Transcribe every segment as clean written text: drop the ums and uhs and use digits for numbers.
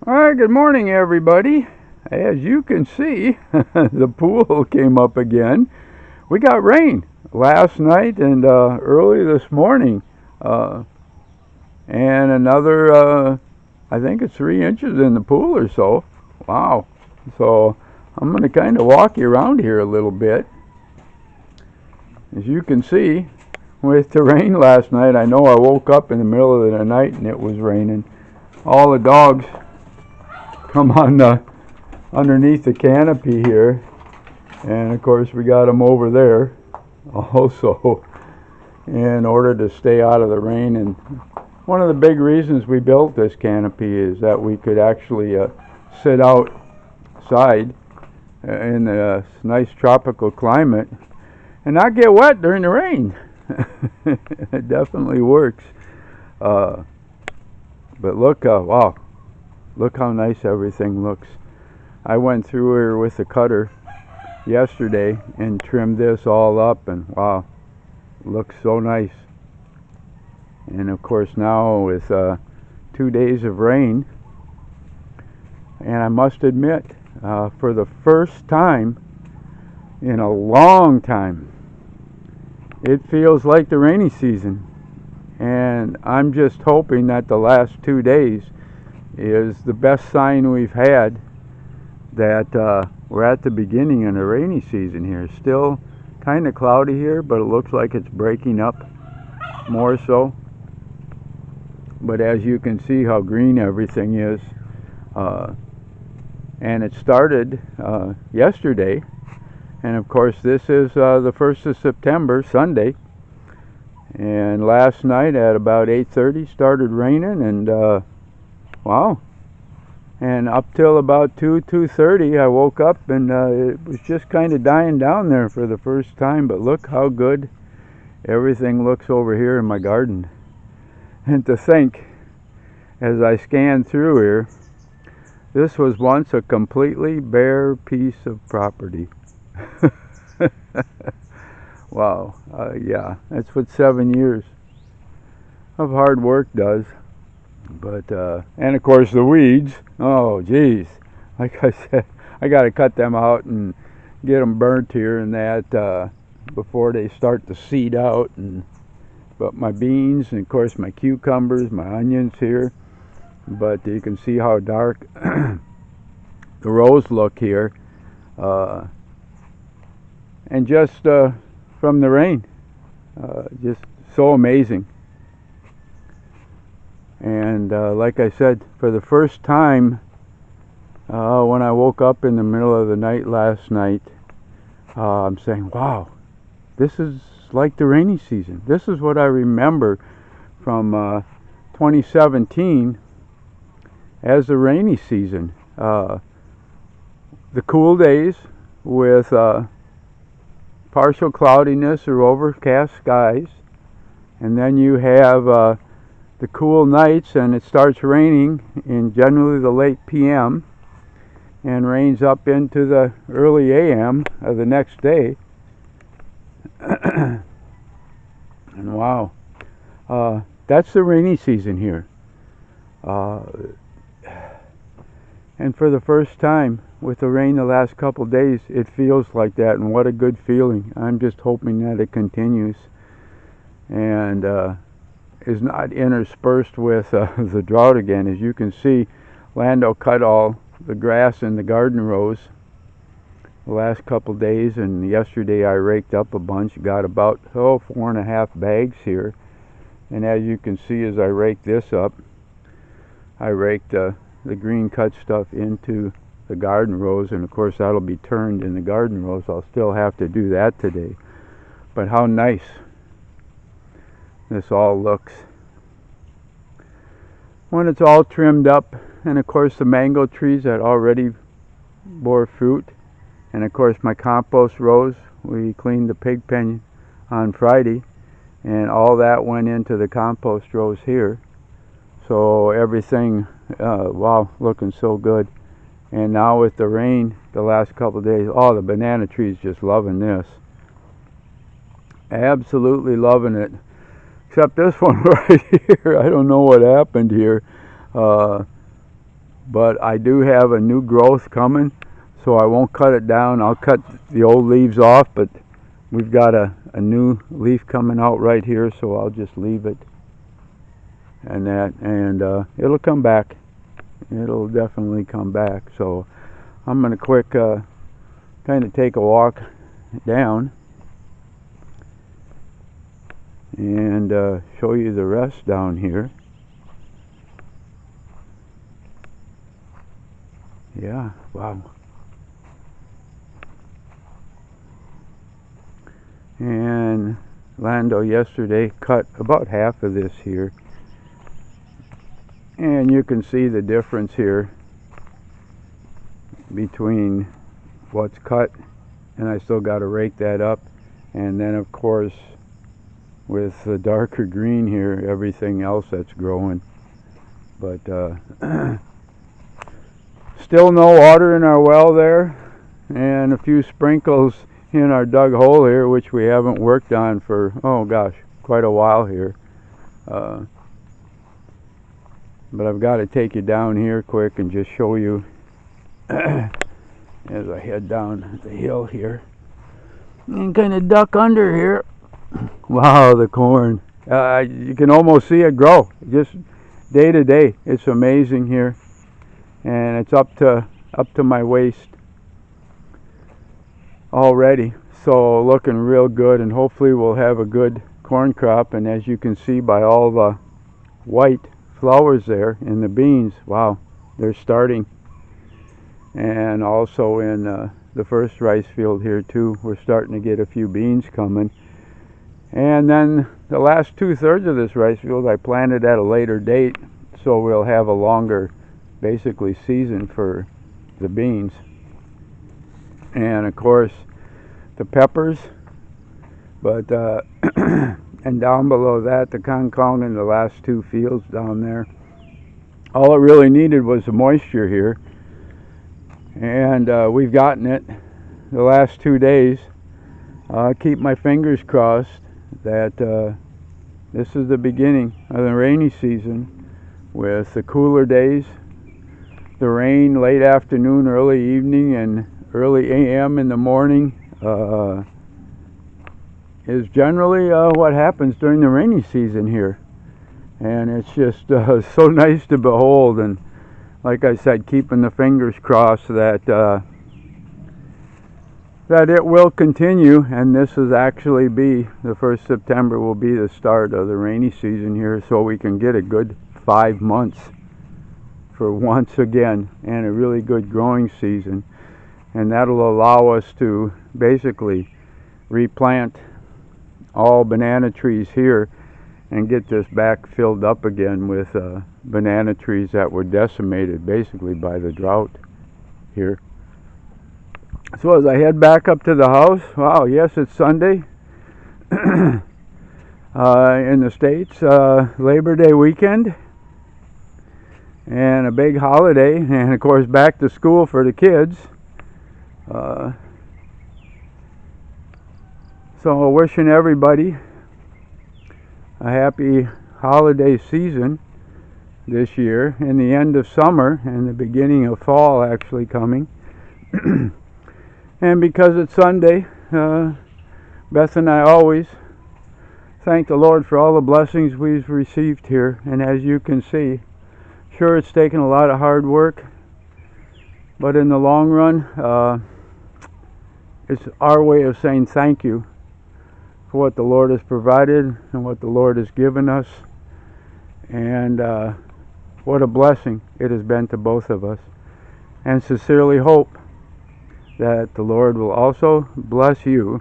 All right, good morning, everybody. As you can see, the pool came up again. We got rain last night and early this morning, uh, and another, I think it's 3 inches in the pool or so. Wow. So I'm going to kind of walk you around here a little bit. As you can see, with the rain last night, I know I woke up in the middle of the night and it was raining. All the dogs come on underneath the canopy here, and of course we got them over there also in order to stay out of the rain. And one of the big reasons we built this canopy is that we could actually sit outside in a nice tropical climate and not get wet during the rain. It definitely works. But look, wow, look how nice everything looks. I went through here with the cutter yesterday and trimmed this all up, and wow, it looks so nice. And of course now with 2 days of rain, and I must admit, for the first time in a long time, it feels like the rainy season. And I'm just hoping that the last 2 days is the best sign we've had that we're at the beginning of the rainy season here. Still kind of cloudy here, but it looks like it's breaking up more so. But as you can see how green everything is, and it started yesterday, and of course this is the 1st of September, Sunday, and last night at about 8:30 started raining, and wow. And up till about 2:30, I woke up and it was just kind of dying down there for the first time. But look how good everything looks over here in my garden. And to think, as I scan through here, this was once a completely bare piece of property. Wow, yeah, that's what 7 years of hard work does. But and of course the weeds, oh geez, like I said, I got to cut them out and get them burnt here and that before they start to seed out. And but my beans, and of course my cucumbers, my onions here, but you can see how dark the rows look here, and just from the rain, just so amazing. And like I said, for the first time, when I woke up in the middle of the night last night, I'm saying, wow, this is like the rainy season. This is what I remember from 2017 as the rainy season. The cool days with partial cloudiness or overcast skies, and then you have the cool nights, and it starts raining in generally the late PM and rains up into the early AM of the next day. And wow, that's the rainy season here. And for the first time with the rain the last couple days, it feels like that, and what a good feeling. I'm just hoping that it continues and is not interspersed with the drought again. As you can see, Lando cut all the grass in the garden rows the last couple days, and yesterday I raked up a bunch, got about 4.5 bags here. And as you can see, as I rake this up, I raked the green cut stuff into the garden rows, and of course that'll be turned in the garden rows. I'll still have to do that today. But how nice this all looks when it's all trimmed up. And of course the mango trees that already bore fruit, and of course my compost rows, we cleaned the pig pen on Friday, and all that went into the compost rows here. So everything, wow, looking so good. And now with the rain the last couple of days, oh, the banana trees just loving this, absolutely loving it. Except this one right here, I don't know what happened here. but I do have a new growth coming, so I won't cut it down. I'll cut the old leaves off, but we've got a new leaf coming out right here, so I'll just leave it and that, and it'll come back. It'll definitely come back. So I'm going to quick kind of take a walk down and show you the rest down here. Yeah, wow. And Lando yesterday cut about half of this here, and you can see the difference here between what's cut, and I still got to rake that up, and then of course with the darker green here, everything else that's growing. But still no water in our well there, and a few sprinkles in our dug hole here, which we haven't worked on for, oh gosh, quite a while here. But I've got to take you down here quick and just show you as I head down the hill here and kind of duck under here. Wow, the corn. You can almost see it grow just day to day. It's amazing here, and it's up to my waist already, so looking real good, and hopefully we'll have a good corn crop. And as you can see by all the white flowers there in the beans, wow, they're starting. And also in the first rice field here too, we're starting to get a few beans coming. And then the last 2/3 of this rice field I planted at a later date, so we'll have a longer basically season for the beans. And of course the peppers, but and down below that the kangkong in the last 2 fields down there. All it really needed was the moisture here, and we've gotten it the last 2 days. Keep my fingers crossed that this is the beginning of the rainy season, with the cooler days, the rain late afternoon, early evening, and early AM in the morning is generally what happens during the rainy season here. And it's just so nice to behold, and like I said, keeping the fingers crossed that that it will continue, and this is actually be the 1st September will be the start of the rainy season here, so we can get a good 5 months for once again, and a really good growing season. And that'll allow us to basically replant all banana trees here and get this back filled up again with banana trees that were decimated basically by the drought here. So as I head back up to the house, wow, yes, it's Sunday in the States, Labor Day weekend, and a big holiday, and of course back to school for the kids. So wishing everybody a happy holiday season this year, and the end of summer and the beginning of fall actually coming. And because it's Sunday, Beth and I always thank the Lord for all the blessings we've received here. And as you can see, sure, it's taken a lot of hard work, but in the long run, it's our way of saying thank you for what the Lord has provided and what the Lord has given us, and what a blessing it has been to both of us. And sincerely hope that the Lord will also bless you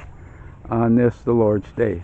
on this, the Lord's Day.